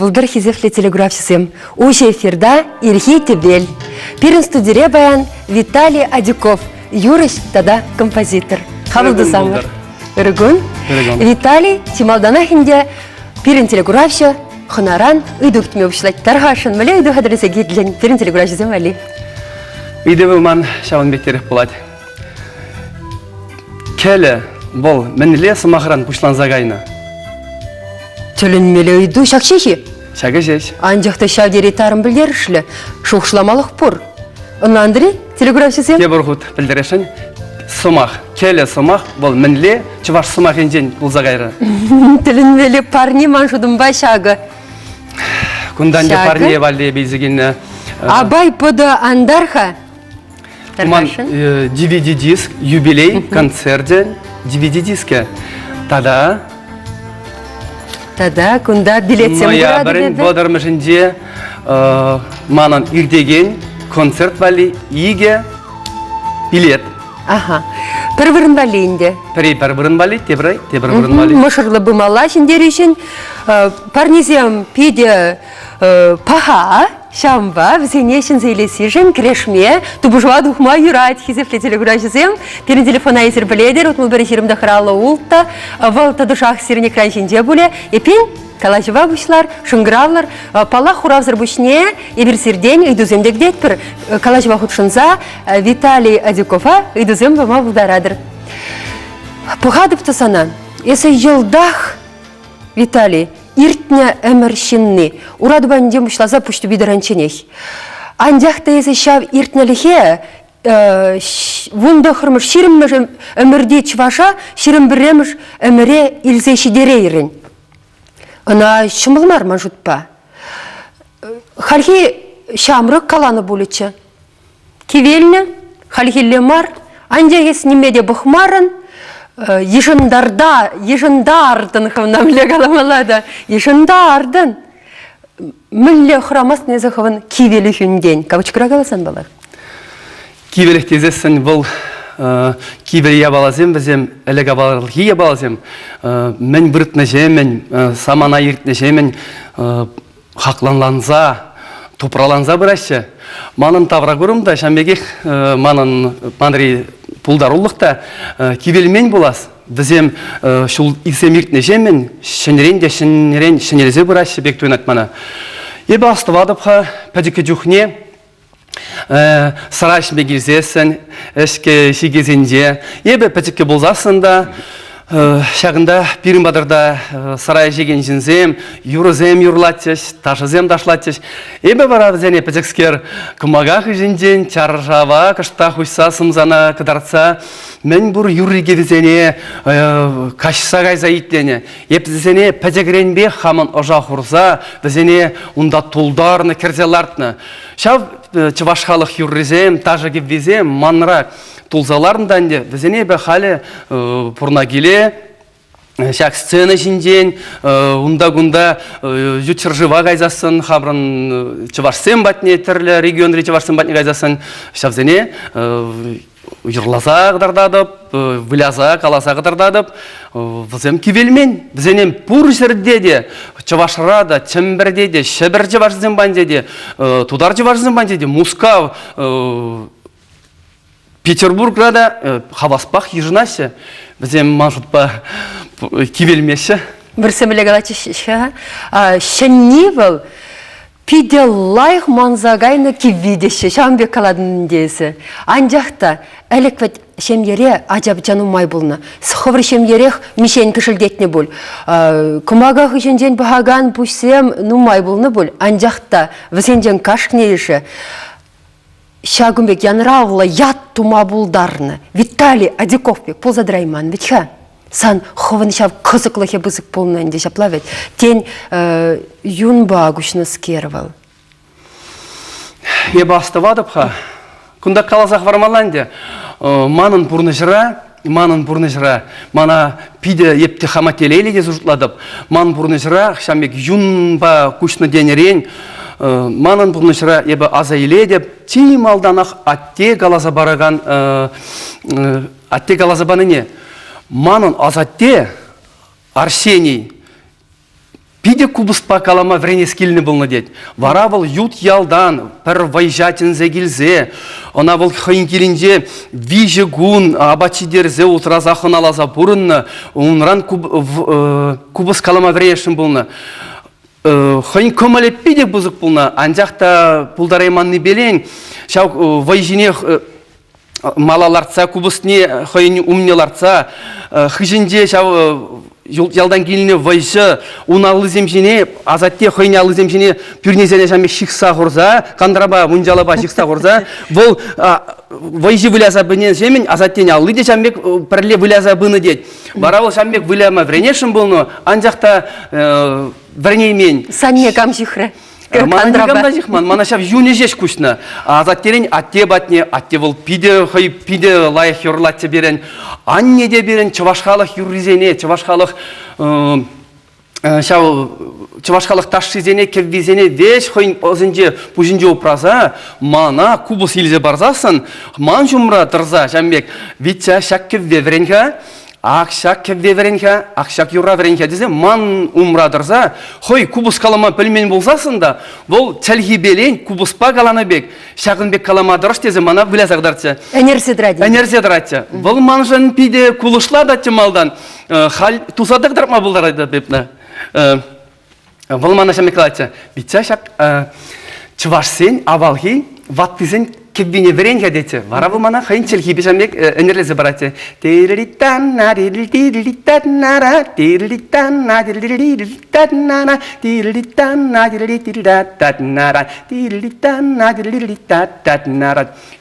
Булдар хизефле телеграфчисем. Уже эфирда Ирхи Тебель. Пирин студире баян Виталий Адюков. Юрыш тада композитор. Хавылды саңыр. Иргун. Виталий Тималдана хинде пирин телеграфча хонаран үйдүктіме ұпшылайды. Тарғашын мүлі үйді қадырысы кетілген пирин телеграфчисем әлі. Үйді бұлман шауын бектеріп болады. Келі бұл мініле сымақыран пұшланзағайны. Төлін мелі үйді шақшехи? Шағы жеш. Анжақты шавдері тарын білдерішілі. Шоқшыламалық бұр. Ұнандыры телеграфчисем? Кебір ғұд білдірешін. Сымақ, келі сымақ бұл мініле чываш сымақ енжен бұлзағайры. Төлін мелі парни маншудың бай шағы. Күндан де парни валде бейзігені. Абай бұды андарха? DVD-диск, юбилей, концерден, DVD-диске. Тада күнда билетсем бұрады деді. Бодырмышынде манан ирдеген концерт вали иге билет. Аха. Бір-бірін бали инде? Бір-бірін бали, тебір-бірін бали. Мұшырлы бұмала шындер үшін парнезем пиде паха шамба, бізіне шын зейлесі жын кірешме, тұбыжуа дұхма юрайт хизефле телеграфчисем, перін телефона есір біледер, отмыл бір ешерімді қыралы ұлтта, валта дұшақ сиріне край жінде бұле, епен калажыва бұшлар, шыңғыралар, пала хуравзыр бұшне, ебір сирден үйдуземдек детпір, калажыва хұтшынза Виталий Адюкова үйдузем бұма бұлдарадыр. Пұғадып тұсана, есі жылдақ Виталий, иртня әміршінні. Урады бәнде мұшлаза пүшті бидіранченех. Андяқта есі шав иртняліхе, вунда қырмыш ширімміш әмірде чываша, ширім біреміш әміре илзе шидере ерін. Она шымылмар мажутпа. Халхи шамрық каланы болычы. Кевелні, халхиллемар, андяғес немеде бұхмарын, ежындардың қывна мүлі қаламалады. Ежындардың мүлі құрамас незі қывын кивелі хүнден. Кавычкыра қаласан балар? Кивелі тезесін бұл кивелі ябалазем, бізем әлігі балығы ябалазем. Мен бұрытны жемен, самана ертіне жемен қақланланза, топраланза бұрашы. Манын тавра көрімді, шамбегек манын мандри пулдарулықта кивелмен болас. Бізем шул исемиртне жемен, шынерен бұрашы бек тойнат мана. Ебі астывадыпқа пәдікі жүхне, сарайшымбе келзесін, әшке шегезенде, ебі пәдікі болзасында, шағында пирин бадырда сарай жеген жінзем, юрызем юрлатчеш, ташызем ташлатчеш. Ебі бара бізене пәдікскер күмағақ жінден, чаржава, кышта хуйса сымзана кыдарца, мен бұр юрриге бізене кашса гайза иттене. Еп бізене пәдікренбе хамын ожа хұрза, бізене ұнда тұлдарны, керзелартны. Шав чывашхалық юрризем, тажы везем, манра тулзаларындан де, бізене бі халі пұрна келе, шак сцена жінден, ұнда-гүнда жүтшіржыва ғайзасын, хабрын чывашсен батне, түрлі регионры чывашсен батне ғайзасын, шавзене ұйырлаза ғдардадып, выляза, қаласа ғдардадып, бізем кивелмен, бізенен пұр жерде де, чывашырада, чымбірде де, шыбір чывашсен банде де, тудар чывашсен банде де, Мускав, Петербурграда хаваспах ежінасы, бізем маңшытпа кивелмесі. Бір сәмілі қалачышы, шәнне бұл пиде лайық манзағайны кивидеші, шамбе каладың десі. Анжақта әліквет шемере ажабы жану май болна. Сықывыр шемерек мишен кішілдетіне бол. Күмағағы женден бұхаған бұшсем нумай болны бол. Анжақта візенден кашкне еші. Шагумбек янравла ят тума булдарны. Виталий Адюковбек ползадрайман. Ветха сан хован шав кызыклыхе бызык полна инде шаплавет. Тень юнба гушны скервал. Еба астывадыпха. Кунда калазах вармаланде. Манын пурны жыра манын бурныжра, мана пиде епте хамателели де зужтладып, ман бурныжра, шамбек юнба кушны денерен, манын бурныжра ебі азайле деп, тим алданақ атте галаза бараган, атте галаза баныне, манын азатте Арсений, пиде кубыспа калама врене скильны болны дед. Вара был ют ялдан, пір вайжатын зәгілзе, она был хайын келінде вижі гун, абачидерзе утраза хыналаза бұрынны, онран кубыс калама вренешін болны. Хайын көмілі пиде бұзық болны, анжақта пулдарайманны белен, шау вайжине малаларца, кубысне хайын умнеларца, хыжінде шау ялдан келіне вайшы, уналы земжіне, азатте хайналы земжіне пүрнезене жаме шықса ғырза, қандыраба, мұнжалаба шықса ғырза, бұл вайжы выляза бінен жемен, азаттен алды де жамбек пірле выляза бұны дед. Бара ол жамбек выляма вренешін бұлны, анжақта вренеймен. Санне кам жихры. Манагамда жихман, мана шап юне жеш күшні. Азаттерен атте батне, атте бұл пиде лайық юрлатте берен, анне де берен чывашқалық юрризене, чывашқалық ташшизене, кеввизене, веш хойн озынже пужинже упраза, мана кубус илзе барзасын, ман жумра тұрза, жамбек, витча шак кевве веренға, Ақшак кевде веренха, ақшак юра веренха дезе, ман умрадырза, хой кубус калама пілмен болсасында, бұл чәлхи белен кубуспа каланы бек, шағын бек калама дұрыш дезе, мана білязағдарча. Энерседратча. Бұл манжан пиде кулышлады малдан, хал тусадық дырма бұлдарайды бепна. Бұл мана шамекалача. Битча шак чывашсен, авалхи, ваттызен кеббине веренге дете. Вара бұл мана хайын челхи бешамбек энерлезе барате.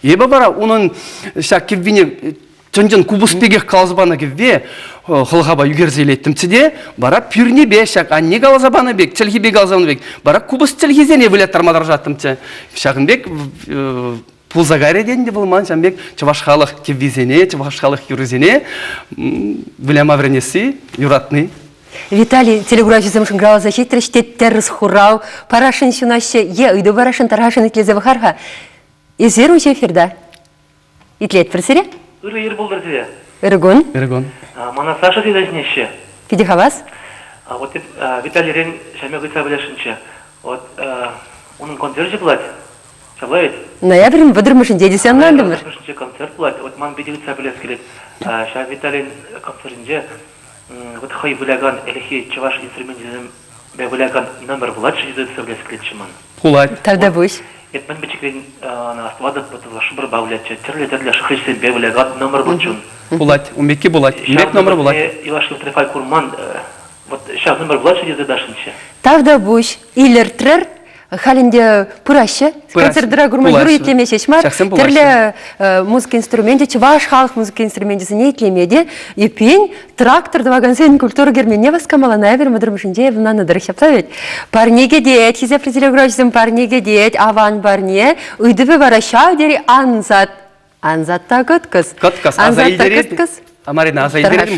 Ебі бара, оның шак кеббине чонжан кубуспегех калзыбаны кеббе, хылғаба югерзелеттім цеде, бара пюрне бе шак, анне калзабаны бек, челхи бе калзабаны бек, бара кубус челхизене вылеттармадар жаттым че. Шағын бек пулзагаре денде болман, жамбек чывашхалық кеввизене, чывашхалық юрызене, віляма вренесі, юратны. Виталий, телеграфизм шынграла защиттір штеттер хурау, парашын шунашы, үйді барашын тарашын итлезе вахарха. Изер уже эфирда? Итлет бірсіре? Үрі ер болдыр тебе. Иргон. Мана Саша тезазнеші. Кеде хавас? Вот Виталий рен шаме гыца білешінші. Вот оның концерт жықлад. Шаблайт? Ноябрь выдырмышын дедесі анландымыр. Выдырмышынче концерт бұлад. Вот ман беде гыца білес келет. Ша Виталий концертінде вот хай выляган элехи чаваш инструментизм бе выляган номер бұлад шыйды гыца білес келетші ман. Пулать. Тарда бұш. Етмен бечекрен аствадат бұтыла шыбыр баулятчы. Тірлі шықышсен бе выляган номер бұлчын. Пулать. Умбекке булать. Умбек номер булать. Ивашков трефай курман. Вот сейчас номер бұлад шыйды дашынчы. Тарда бұш. Илер трер. Халинде пураще, концерттера гурман юру итлемеше шмар, терле музыка инструменте, чуваш халық музыка инструменте зіне итлемеде, епен трактор двагансен культура гермене васкамала найвер мадырмышынде внаны дырыхшаптавет. Парнеге дет, хизе определегрочизм парнеге дет, аван барне, уйдывы варашау дери анзат. Анзатта гыткыз. Анзатта гыткыз. Амарина, азайдердім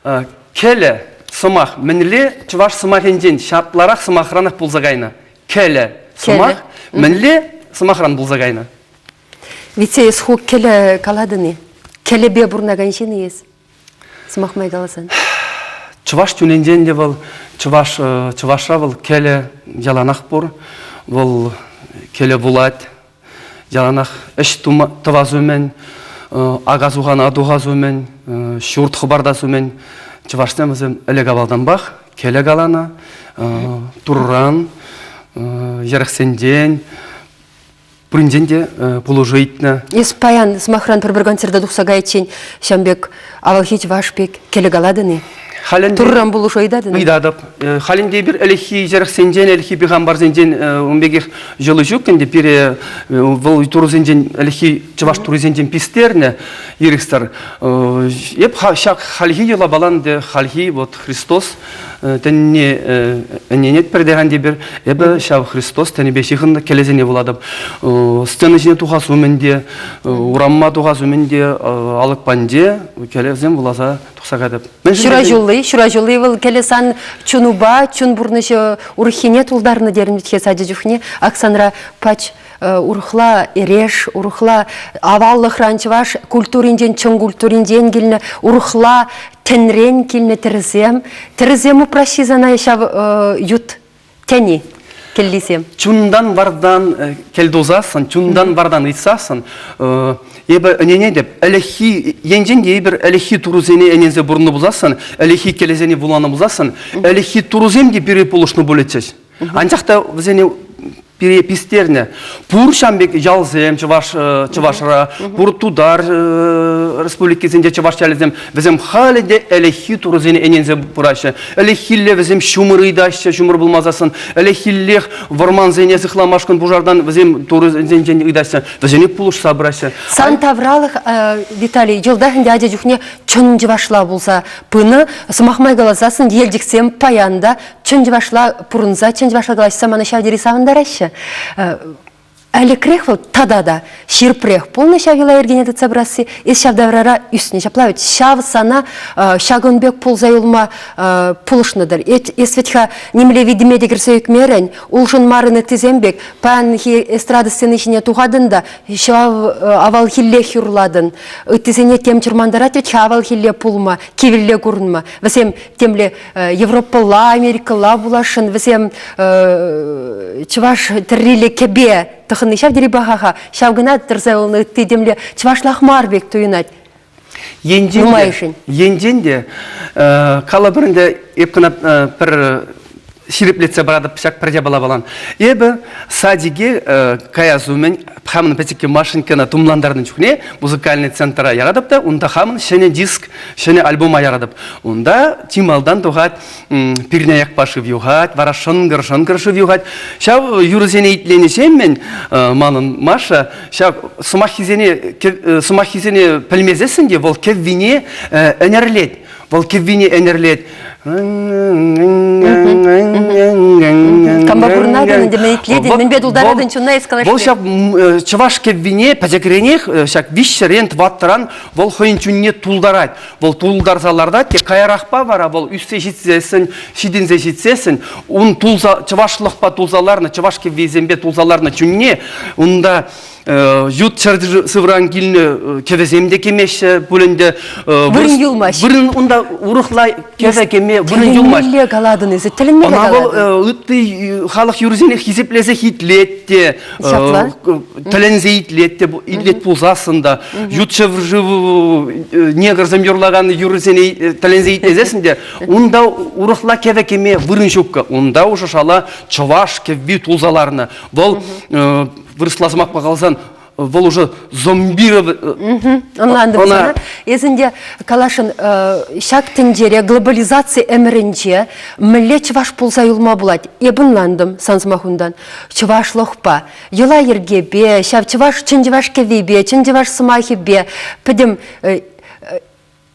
ба. Келі сымақ, мініле чуваш сымақенден шапларақ сымақранық бұлзағайна. Келі сымақ, мінле сымақран бұлзағайна. Витсе есху келі каладыны? Келі бе бұрнаған жені ес? Сымақ майдаласан? Чуваш түненден де бұл, чуваша бұл келі жаланақ бұр, бұл келі бұлад, жаланақ іш тұвазумен, ағазуған адуғазумен, шүрт құбардасумен, чуваштен бізім әлі қабалдан бақ, келі қалана, тұрран, жарықсенден, бүрінден полужейтіні. Ес паян сымақран бір концерда дұқсаға етшен, Шамбек, авалхич вашбек, келі қаладыны? Турран булуш ойдадын. Ыйдадып. Халинде бир элехи жерсенжен, элехи пигамбар зенжен умбегих жылы жүк, энди бире вол турузенжен элехи чываш турузенжен пистерне ирикстер. Еп шак халхи жыла баланде халхи вот Христос тенне эненет пердеганде бир эбе шав Христос тени бешихын келезене буладып. Сцена жине тухасу менде, урамма тухасу менде алык панде келезен буласа тухсагадып. Шуражулы выл келесан чунуба, чун бурнышы урхине тулдарны дернитке саджи жухне, Оксанра пач урхла эреш, урхла аваллых ранчываш, культуринжен, чын культуринжен келіне, урхла тенрен келіне тірізем. Тірізем упрашизана ешав ют тени келлисем. Чундан вардан келдозасын, чундан вардан итсасын, ебі үнене деп, әліхи, енжен де ебір әліхи турузене әнензе бұрынны бұзасын, әліхи келезене бұланы бұзасын, әліхи турузем де бірі полышны бөлетсіз. Анчақта візене бире пистерне пур шамбек ялзем чывашра пур тудар республикасында чываш чалзем безем халиде элехи турузени энензе пурашы элехилле безем шумырыйдашы шумыр булмазасын элехиллех ворман зене сыхламашкын бужардан безем турузенжен ыйдашы безене пулуш сабрашы сан тавралых Виталий жылда хинде жухне чын жывашла булса пыны сымахмай галазасын елдиксем паянда чын жывашла пурунза чын жывашла галашса мана шавдери савындарашы әлі крех вот тадада ширпрех полный шавила ергенеды цабрасы из шавдаврара үстіне шаплавит шав сана шагынбек пулзайылма пулышныдыр есветха немле видиме дегірсе үкмерен улжын марыны тізембек пан эстрады сцены ішіне туғадында шав авал хилле хюрладын тізене тем чырмандарат чавал хилле пулма кивилле курнма весем темле Европала Америкала булашын весем чываш тірриле кебе тахны шав дери бахаха шавгына тырзаулны тидемле чывашлах марбек туйнат енженде калабырында епкына бір шириплетсе барадып шак бірде бала балан ебі садиге каязумен хамын пәтекке машинкана тумландардың жүхне музыкальный центра ярадып да онда хамын шене диск шене альбома ярадып онда тималдан туғат пирне якпашы вюғат вара шынгыр вюғат шав юрзене итленесем мен манын маша шав сумахизене пілмезесінде вол кеввине энерлет Камбабурнадын демейтледин, мен бедулдарадын чунна эскалашты. Бол шак чываш кеввине, пәзекренех, шак вишшерент ваттыран, бол хойынчунне тулдарат. Бол тулдарсаларда, те каярақпа вара, бол үссе житсесін, шидинзе житсесін, он чывашлықпа тулзаларны, чываш кеввизембе тулзаларны чунне, онда ют чарды сывран килні кевеземде кемеші, бүлінде Вырын юлмаш. Вырын онда урықлай кеве кеме, вырын юлмаш. Тілінмелі қаладын өзі, тілінмелі қаладын. қаладын. Она был халық юрзенех хизеплезе хитлетте, тілінзе итлетте, итлет пулзасында, ютшы негірзім юрлаганы юрзене тілінзе итлезесінде, онда урықла кеве кеме вырын жүккі, онда уже шала чываш кевби тулзаларына. Бұл вырыслазымақ бағалсан, бұл уже зомбиров. Онландым sana. Езінде калашын шак тіндере глобализация әмірінже мүлі чываш пулса юлма болады. Ебінландым сансымахундан. Чываш лохпа. Юла ергебе, шав чываш чынжываш кевебе, чынжываш сымахи бе. Пөдім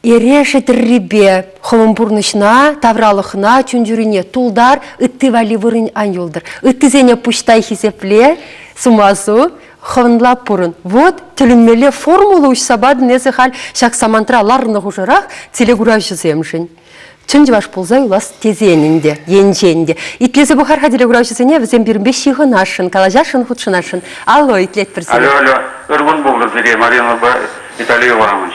Ереші тірребе, хомымбурнышна, тавралықна, чүнжүріне тулдар, үтті вали вырын ан юлдыр. Үтті зене пұштай хизепле, сумасу, ховынлап пұрын. Вот, түлінмелі формулы ұшсабадын езі хал шак самантра ларыны ғужырақ телегура жүземшін. Чүнжіваш пулзай улас тезенінде, енженде. Итлезі бұхарға телегура жүзене візем бірінбе шиғын ашын, калажашын, худшын ашын. Алло, итлет бірсен. Алло, үргін болды зіре, Марина Виталий Иванович.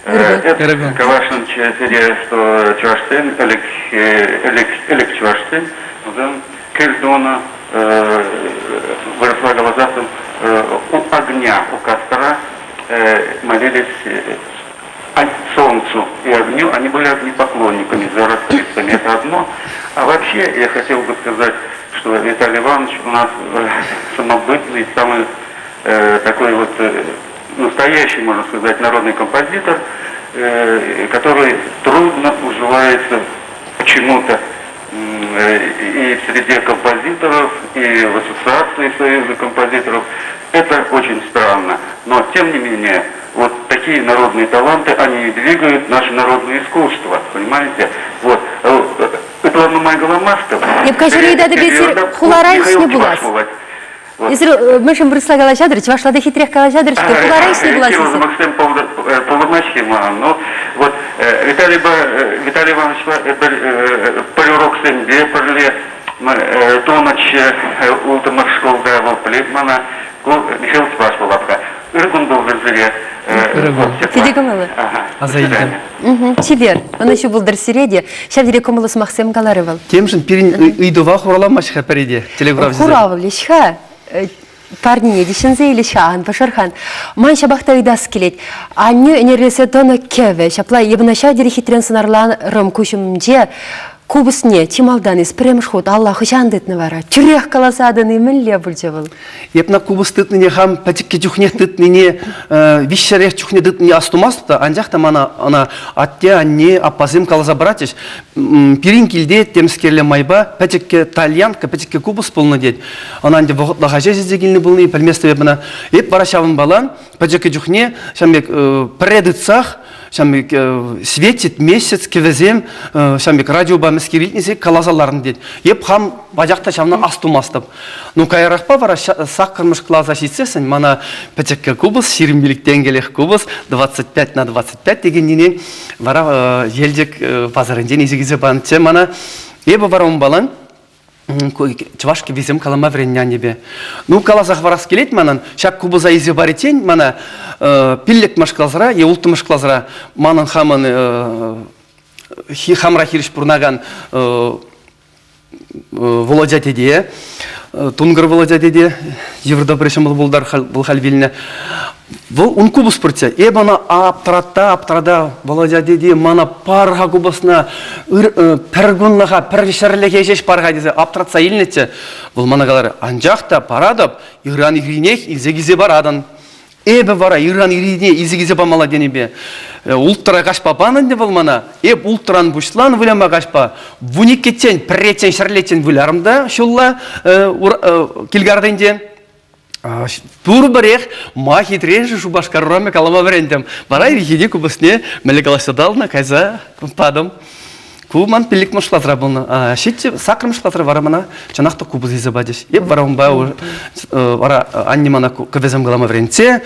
Это Калашин серия, что Чувашстен, Элек Чувашстен, Кельдона выросла глазастым у огня, у костра, молились солнцу и огню, они были огнепоклонниками, зороастрийцами, это одно. А вообще я хотел бы сказать, что Виталий Иванович у нас самобытный, самый такой вот настоящий, можно сказать, народный композитор. который трудно уживается почему-то и среди композиторов, и в Ассоциации Союза композиторов. Это очень странно. Но, тем не менее, вот такие народные таланты, они двигают наше народное искусство, понимаете? Вот. Это Нумай Галамастов. Я покажу, да, хуларайс не была. Если мы же бросла галачадрич, ваша до хитрых галачадрич, то хуларайс не была. Максим Павлович, ну вот Виталий Иванович полюрок сенде парле тонач ултымак школда был плетмана Михаил спрашивал апка ыргун был верзере. Фиди Камала. Тибер, он еще был дарсереди. Сейчас Фиди Камала с Максим Галарывал. Тем же перед идова хураламаш хапереди телеграф. Хуравал лишха. Парни не дешензе или шахан пашархан. Ман шабахта идас келет. Аню энергия тона кеве. Шапла ебнаша дери хитрен сынарлан рамкушумже. Кубысне, Тималдан из премшхот, Аллаху жандытны вара. Тюрех каласадыны милле бульджавал. Епна кубыс тытныне хам патикке чухне тытныне вишшарех чухне тытныне астумаста, анжахта мана ана атте анне аппазым каласа братиш. Пирин килде темскерле майба, патикке тальянка, патикке кубыс полны дед. Ана анде вахаже зезегилны булны, пальместо ебна. Еп барашавын балан, патикке чухне, шамбек предыцах, шамбек светит месяц кевезем, шамбек радиоба мескеритнисе калазаларын дед. Еп хам бажақта шамна астумастып. Ну кайрақпа бара саққырмыш клаза шитсесін, мана пәтекке кубыс, 20 миліктен келек кубыс, 25 на 25 дегеннен бара елдек пазарынден изегізе банче, мана ебі бара балан, чувашки везем калама вреннян небе. Ну калазақ барас келет манан, шак кубыза изе баретен, мана пиллек машклазра, еулты машклазра, манан хаман хамра хириш пурнаган Володя деде, Тунгар Володя деде, Еврода прешем булдар булхальвильне. Вол он кубус пуртя. Эбана аптрада Володя деде мана парга кубусна пергунлага першерлеге жеш парга дезе аптратса илнете. Вол манагалар анжакта парадап Иран игринех изегизе барадан. Эбе бара Иран ирине изегизе бамала денебе. Ултра кашпа бананде болмана. Эб ултран бушлан вылема кашпа. Вуникетен претен шарлетен выларымда шулла килгарденде. Турбарех махитрежи шубашкарраме калама брендем. Бара ирихиди кубасне мелекаласадална кайза падом. Кубман пилик мышлатра болна. Шитте сакрым мышлатра варамана чанахта кубыз изабадиш. Еп варамба вара аннимана квезем галама вренце.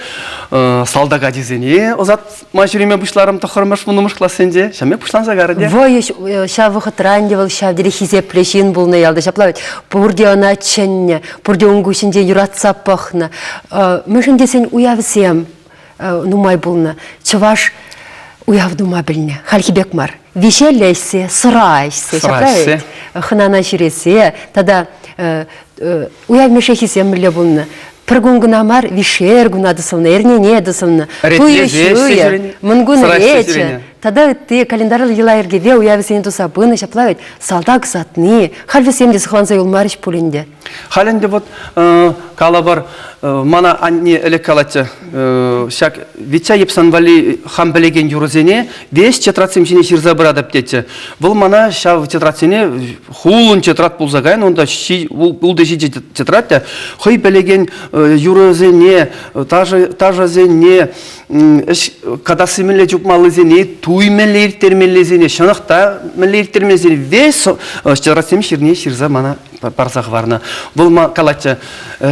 Салдага дизене озат мажуриме бушларым тахармаш муну мышкласенде. Шаме бушланса гарде. Вой ша вахатрандевал ша дирихизе плешин булны ялда шаплавит. Пурде она ченне, пурде унгушинде юратса пахна. Мышинде сен уявсем нумай булна. Чуваш уявдума билне. Хальхибек мар. Вишелесе, срайсе, шаплавит. Хнана ширесе, тогда уявмешехисем лебулна. Прогунгна мар вишер гунадысовна, эрнене дысовна. Туешуя, мангун рече. Тогда ты календарь елайргеве уявисен тусабыны шаплавит. Салдак сатны. Хальвесем дисхланса юлмариш пулинде. Халенде вот калабар мана анне элекалача шак вича епсанвали хамбелеген юрзене весь тетрацем жине ширза брадаптете. Бұл мана шав тетрацене хулун тетрат пулзагайн, онда бұл дежи тетратта хой белеген юрзене тажазене кадасы меле жукмалызене туймелер термелезене шанақта мелер термелезене весь тетрацем ширне ширза мана парсах варна. Бұл ма калача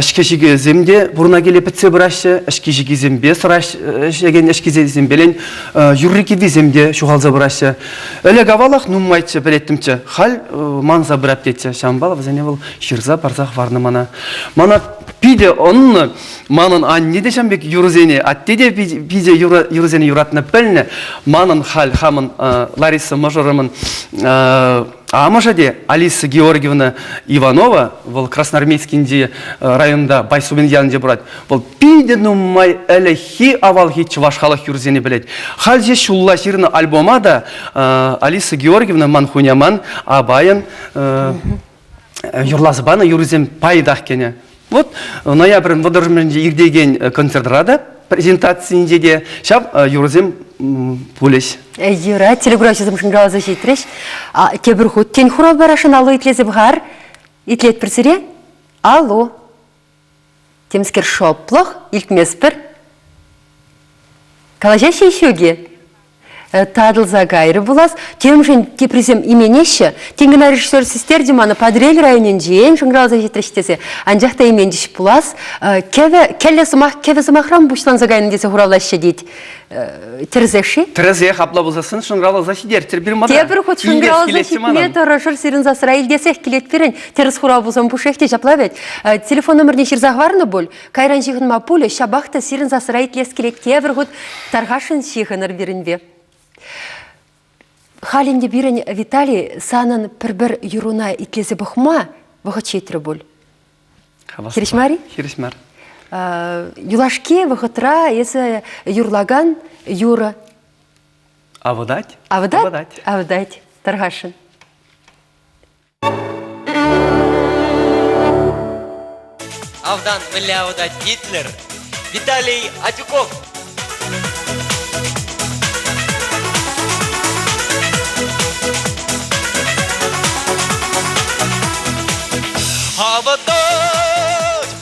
шкешиге земде бурна келепетсе брашы, шкешиге зембе сыраш шеген шкезе зембелен юррики виземде шуғалза брашы. Әлі гавалақ нуммайтшы білеттімчі. Хал манза біраптетчі. Шамбалов зәне бұл ширза парсах варна мана. Мана пиде онны манын аннеде шамбек юрзене, аттеде пиде юрзене юратны пілні. Манын хал хамын Лариса мажорымын Амажаде Алиса Георгиевна Иванова, в Красноармейскинде районда Байсубиньянде брать, был пидену май элехи авалхи чувашхалах юрзене блять. Хальже шулла ширна альбомада Алиса Георгиевна Манхуняман Абаян юрлазбана юрзем пайдах кене. Вот ноябрь водоржменде ирдеген концерт рада презентации де шап юрзем пулес. Юра, телеграфизм шыңграу защитреш. Тебір худ тен хура барашын алло итлезе бғар. Итлет бірсіре? Алло. Темскер шоплох, илтмеспір. Калажащий шуге. Тадылза гайры булас. Тем жын тепризем именеші. Тенгіна режиссер сестер деманы Падрель районен жейін шыңграу защитрештесе. Анжақта имендіш булас. Келі зымақрам бұшлан загайын десе хуралашы дейді. Терзеші? Терезех апла болсасын шыңграу защидер. Тебір ход шыңграу защитне тұрышыр сирін засыра илдесек келет берін. Теріз хурал болсан бұшекте жаплавет. Телефон номерне ширзағварны бол. Кайран жиғын ма пулі шабақты сирін засыра итлес келет. Тебір ход тарғашын шиғыныр берінбе. Халинде бирен Виталий санын пір-бір юруна итлезе бұқма вұғы четірі бол. Хиришмари? Хиришмар. Юлашке вұғытра есі юрлаган юра. Авыдать? Авыдать? Авыдать. Тарғашын. Авдан Мыляудать Гитлер, Виталий Атюков.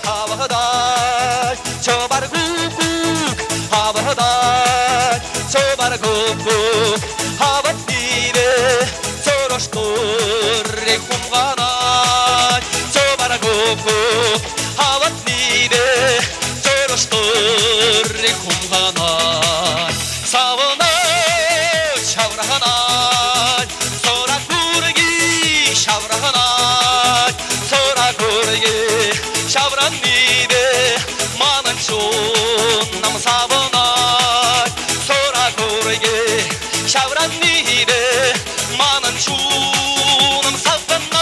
Havadaj, çobar guguk, havadaj, çobar guguk, havat dire, çoroştur rekumganaj, çobar guguk, havat dire, çoroştur rekumganaj, savunaj, şavrahanaj, sonra kurgi, şavrahanaj, sonra kurgi. Şavran nide manın şun nam savunay sonra kurge şavran nide manın şun nam savunay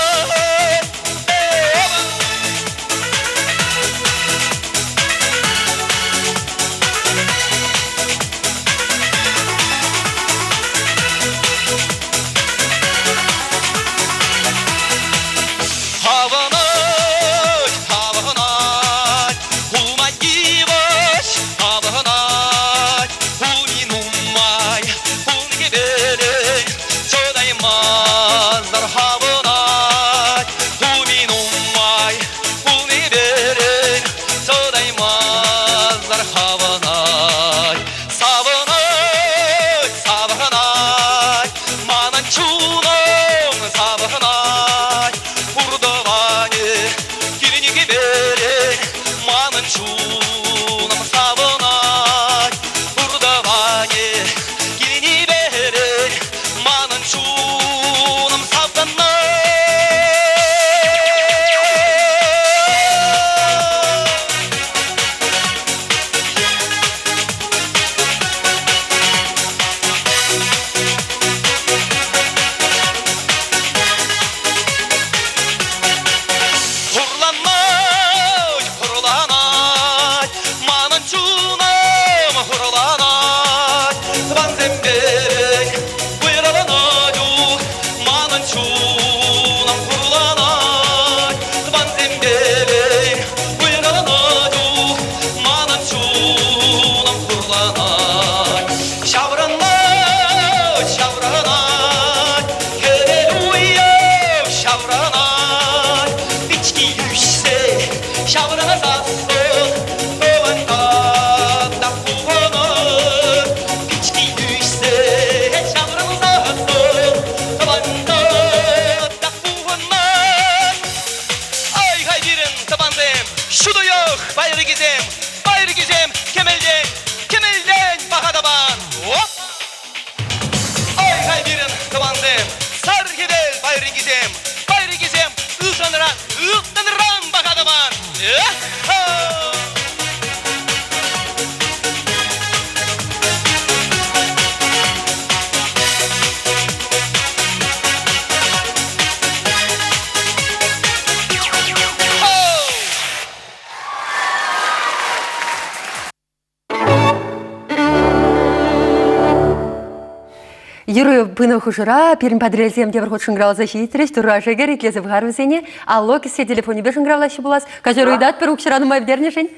Юрою пына хушура, пирин подрельзем деврхот шынграл защитреш, тура жегер итлезе в гарвызене, алло, кисе телефоне бе шынграл ашы булас, кажеру идат пер укшырану май бдернешень.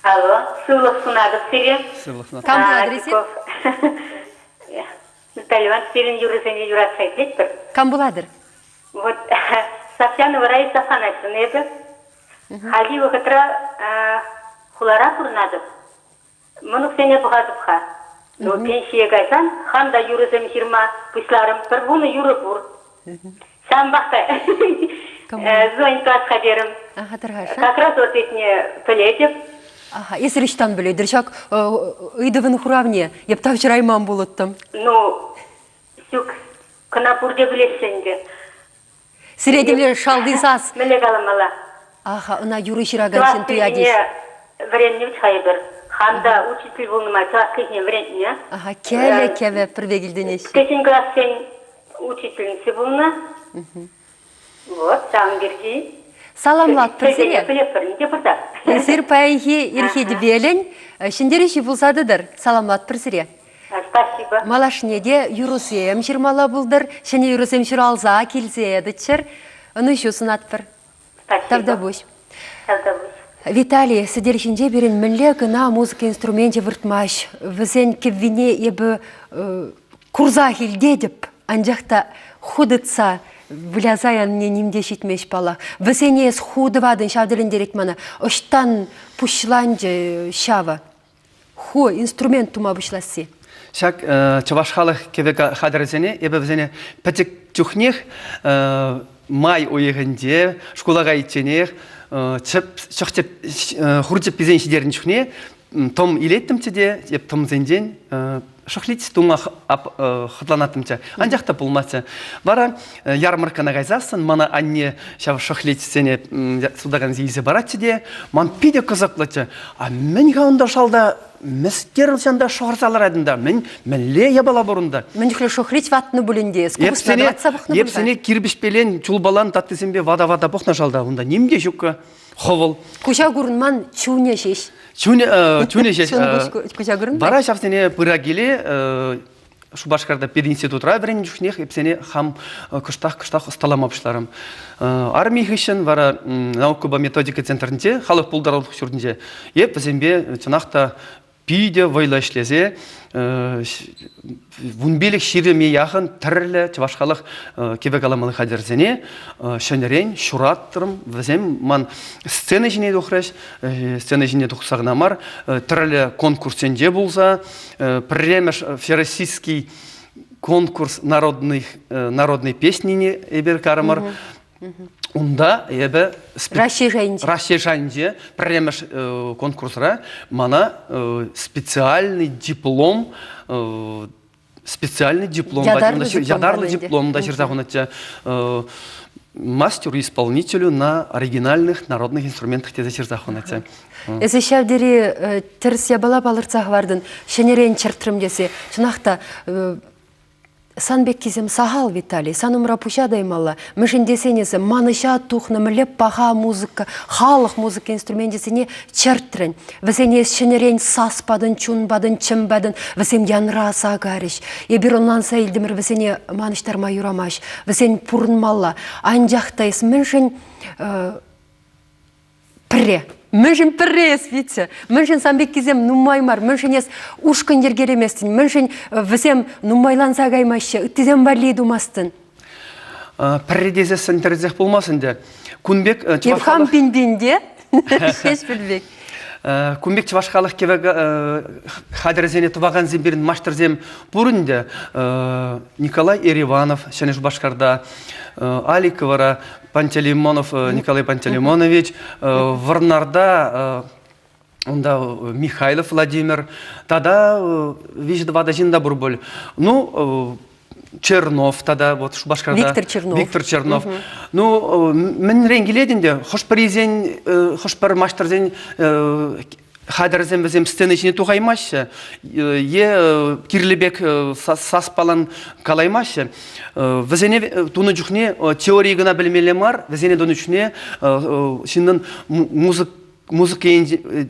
Алло, сылық сунады сире. Кам адресе? Наталья Ивановна, теперь юрысене юратсай білетпір. Кам буладыр? Вот Сафьянова Раиса Афанасьевна еді. Хали вақытра хулара турнадып. Мұнық сене бұғадып ха. Но пенсия гайсан, ханда юрысем жирма пысларым, бір бұны юры бұр. Сам бақта зонька асхаберім. Ага, тыргаша. Как раз вот этне пілетіп. Ага, есірештан білейдір, шак ұйдывын құравне, епта вчера имам болыттым. Ну, сюк, кынапурде білесенде. Средемлер шалды сас. Міле қаламала. Ага, она юры шираганшын туядеш. Времени хайбер. Ханда учитель болнымай, классный времени. Ага, кеве prvegildiniş. Geçen klassen учительница болна. Вот, сам берди. Salamlat pırsire. Білепірінде бұрда. Сир паяхи ирхеди белен, шиндериши булсадыдыр. Salamlat pırsire. Спасибо. Малашнеде юрусем ширмала булдыр, шене юрусем ширалза келсе дычыр. Оны шусын атпыр. Спасибо. Тавдабуш. Тавдабуш. Виталий, сидершинже берін мінлі гына музыка инструменте выртмаш. Візен кеввине ебі курза хилдедіп, анжақта худытса, влязаян не немде шитмеш бала. Візене с худывадын шавдылын дерек мана. Оштан пушланжы шава. Ху инструмент тума бұшласы. Шак чавашхалық кевека хадырзене, ебі візене пәтік чухнех май ойығынде, школаға итченех, хурчеп бізен шидерін чухне, том илеттімчеде, еп том зенден, шықлит тума хытланатымча. Анжақта болмасы. Бара ярмаркана ғайзасын, мана анне шықлит сене судаған зейзі баратчеде, ман пиде қызықлычы. А мен ғаунда шалда Мәскер санда шоғырсалар әдінде, мәлі ебала бұрында. Мен жүхлі шоқрич ватны бүлінде, скупысына ватса бұқны бұлда. Епсіне кирбішпелен чулбалан таттысенбе вада-вада бұқна жалда. Онда немге жүкі ховыл. Куша күрінман чуне шеш. Чуне шеш. Куша күрін бай? Бара шапсене пыра келе, Шубашкарда пединститутра врен жүхнех, епсене хам кыштақ ұсталамапшыларым. Армия хышын вара наукуба методика центрінде, халық пулдаралық сүрдінде. Еп бізембе чынақта пиде вайлашлезе, вунбелік ширеме яғын тірлі чавашқалық кебек-аламалы қадерзене, шөнерен, шураттырым, візем ман сцена жіне дұқыраш, сцена жіне дұқсағынамар, тірлі конкурсенде болса, премеш всероссийский конкурс народной песни ебер карамар, Онда ебе Рашешанде премеш конкурсра мана специальный диплом ядарлы диплом да жерзахунатча мастеру-исполнителю на оригинальных народных инструментах тезе жерзахунатча. Эзе шавдери терс ябала балырцах вардын, шенерен чырттырым десе, чынақта Санбек кезем сахал Виталий, санумра пуща даймалла. Мышын десенесі маныша тухны мілеп паға музыка, халық музыка инструментесіне чырттырын. Візене шынерен саспадын, чунбадын, чымбадын, візем янра сагарыш. Ебір онлан сайылдымыр візене маныштарма юрамаш. Візен пурынмалла. Анжақтайыз мышын пірре. Міншін піррес, витсе. Міншін самбек кезем нумаймар, міншін ес ушкын ергереместін, міншін візем нумайланса гаймашы, үттізем барлей думастын. Пірредезе сэнтерзех болмасынды. Күнбек Евхам пинбинде, шеш білбек. Күнбек чавашқалық кевек хадырзене туваған земберін маштырзем бұрынды Николай Ереванов, шәнеш башқарда, Аликовара, Пантелеймонов Николай Пантелеймонович, Варнарда, онда Михайлов Владимир, тада виждвада жинда бурболь. Ну, Чернов тада, вот Шубашкарда. Виктор Чернов. Ну, мен ренгеледінде, хош паризен, хош пар маштырзен, хадырзен бізем сцена ішіне туғаймашы, кирлебек саспалан калаймашы. Візене туны жүхне теория гына білмелемар, візене доны жүхне шинден музыка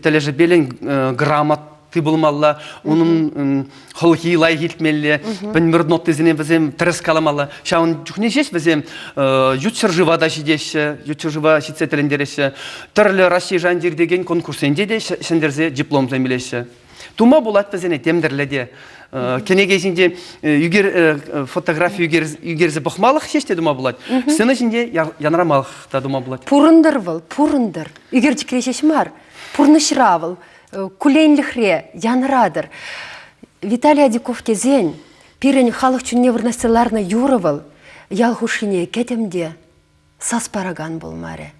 тәлежі белен граммат болмалла, оның холхи лай хилтмелле, бәнмір ноттезіне бізем тіріс каламалла. Шауын жүхне жеш бізем ютсыр жывада жидеші, ютсыр жыва шитсе тіліндереші, түрлі Россия жандер деген конкурсенде де шендерзе диплом зәмелеші. Тума болат бізене темдірледе Кенеге жинде югер фотография югерзе бахмалық шеште дума болады. Сцена жинде янарамалық та дума болады. Пурындыр выл, пурындыр. Югер жикрешеш мар. Пурнышравыл, кулейнлихре, янрадыр. Виталий Адиков кезен, пирен халық чүнне вырнастыларына юрывыл, ялхушине кетемде сас параган бол маре.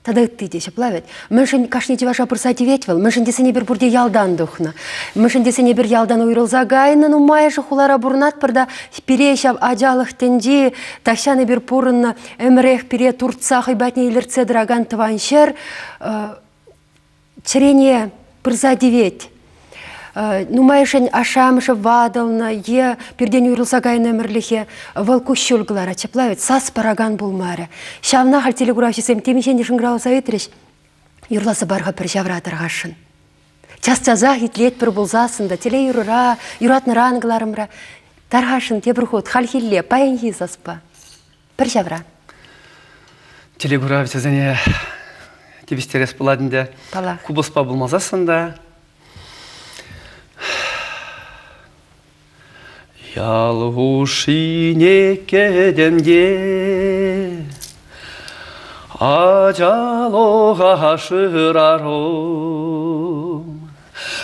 Тада үтті деші плавет. Міншін кашнеті ваша пырсати ветвіл, міншін десене бір бұрде ялдан дұхна. Міншін десене бір ялдан уйрылза гайнын, умайшы хулара бұрнат бірда пирешав ажалық тенди, тахшаны бір пұрынна әмірек пире туртса хайбатне илірце драган тываншер, чырене пырзати вет. Нумайшын ашамышы вадылна, е перден уйрылса гайны әмірліхе валку шүлгілара чеплавет, сас параган болмары. Шавна хальтелі күрашесем темешен дешін грау саветіріш, юрласы барға бір жавратырғашын. Час-чаза хитлет бір болзасында, теле юрыра, юратны рангыларымра, тарғашын тебір ход, халхилле, паянхи заспа. Бір жавра. Теле күрашесене тебестерес бұладында кубоспа болмазасында. Ялғушине кеденде ажалоға шырарым,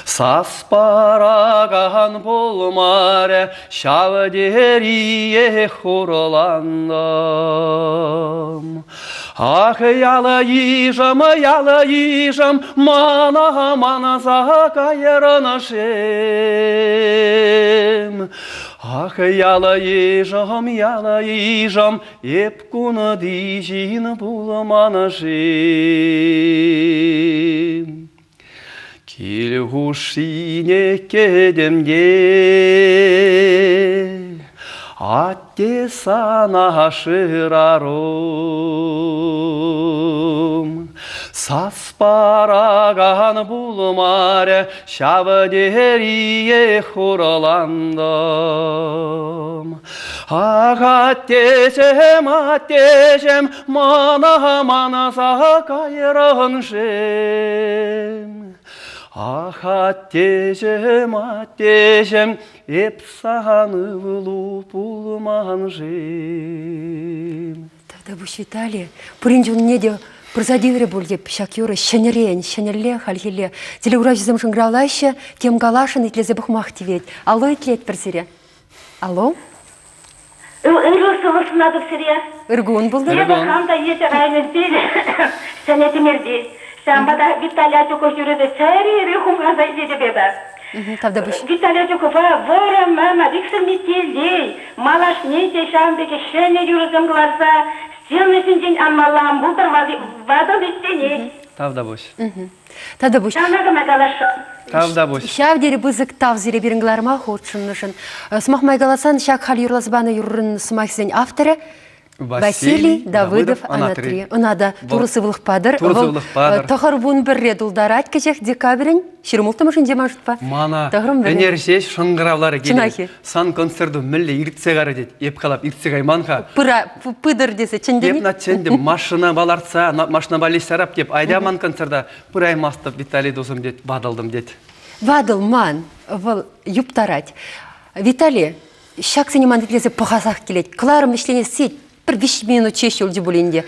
саспараган болмаре шавдерие хурландым. Ах, ялы ижам, мана закайырынышым. Ах, ялы ижам, еп күні дейжін бұлманышым. Келгушине кедемде, атте сана шырарым. Саспараган булмаре шавдерие хурландым. Аттешем, мана закайрыншым. Аттешем, еп сағаны вылу пулманжым. Тогда бұш Виталий, пұрынжын неде Пырзадивре бульдеп шакюры шенерле хальхиле. Телегура жезем шынгралайшы, тем галашын итлезе бұхмақ тивет. Алло итлет бір сире. Алло? Үргін сынады сире. Үргін бұлды? Үргін қамда ете ғайныздейді. Сәнетімерді. Шамбада Виталия Тюков жүреді. Сәрі рехумғаза еді беба. Тавда бұш. Виталия Тюкова вора мама виксір метелдей. Малаш нейте шамбеге шәне жүрізім қыларса. Сенесін ден амалам бұлдыр вадым еттене. Тавда бұш. Тавда бұш. Шамнағы мәгалашы. Тавда бұш. Шавдері бұзық тавзире беріңларыма қорчынышын. Смақ майгаласан шақ хал юрлазбаны юрын смақ сен авторы Василий Давыдов Анатолий. Унада турысы вылықпадыр. Тахар бұн бір рет ұлдарат кәжек декабрін. Шермултымышын демашытпа. Мана, энерсеш шыңғыравлары келі. Сан концерду мүлі иртсе ғары дед. Еп қалап иртсе ғайманға. Пыдыр десе чендемей? Еп наченде машина баларца, машина балесарап деп. Айдаман концерда пырай мастып Виталий досым дед, бадылдым дед. Бадылман, выл юптарать. Виталий, шак сенеман детлесе пұғасақ келет. Кларым ішлене сет. Бір 5 минут чеші үлді бұлінде.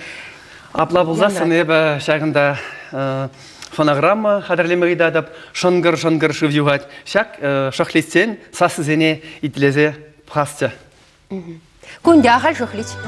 Апла бұлзасын ебі шағында фонограмма қадірлемеғиді адап шонгыр шывюғат. Шақ шықлестен сасы зене итлезе пұғасты. Күнде ағал шықлеч.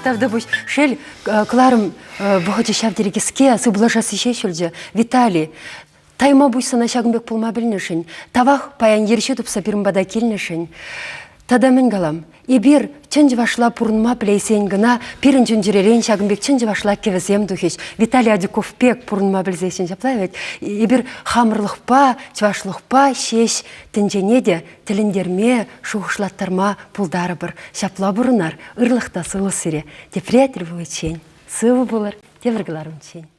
тавда буш шел кларым бухача шавдерегеске сыблажасы шешілді. Виталий, тайма буйсына шагымбек пулма білнішін. Тавах паян ерші тупса бірімбада келнішін. Тада мен галам. Ибир чынжы башла пурнма білейсен гына, пирін жүнжіререн шагымбек чынжы башла кевізем духеш. Виталий Адюковпек пурнма білзейсен жаплай вет. Ибир хамырлықпа, чвашлықпа, шеш, тінженеде, тіліндерме, шуғышлаттарма пулдары бір. Шапла бұрынар, ырлықта сылы сире. Те приятель бұл чен. Сывы болар, те віргіларым чен.